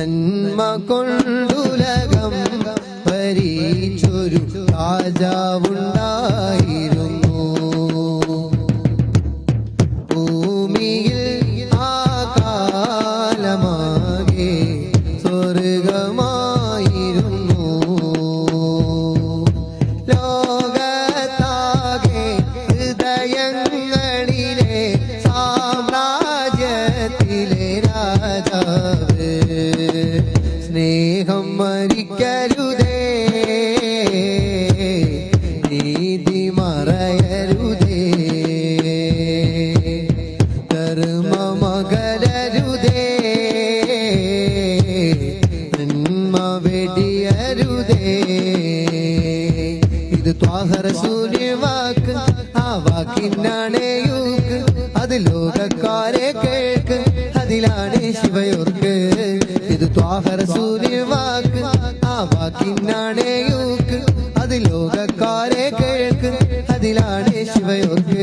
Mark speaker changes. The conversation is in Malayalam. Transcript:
Speaker 1: നന്മ കൊണ്ടുലകം ഭരിച്ചൊരു രാജാവുണ്ടായിരുന്നു. ഭൂമിയിൽ ആ കാലമാകെ സ്വർഗമായിരുന്നു. ലോകത്താകെ ഹൃദയങ്ങളിലെ സാമ്രാജ്യത്തിലെ രാജാവ്. സ്നേഹം മരിക്കരുതേ, നീതി മറയരുതേ, ധർമ്മമകലരുതേ, നന്മ വെടിയരുതേ. ഇത് ത്വാഹ റസൂലിന്റെ വാക്ക്, ആ വാക്കിനാണ് യൂക്ക്. അത് ലോകക്കാരെ കേൾക്ക്, അതിലാണ് ശിവയോർക്ക്. ഇത് ത്വാഹ റസൂലിന്റെ വാക്ക്, ആ വാക്കിനാണ് യൂക്ക്. അത് ലോകക്കാരെ കേൾക്ക്, അതിലാണ് ശിവയോർക്ക്.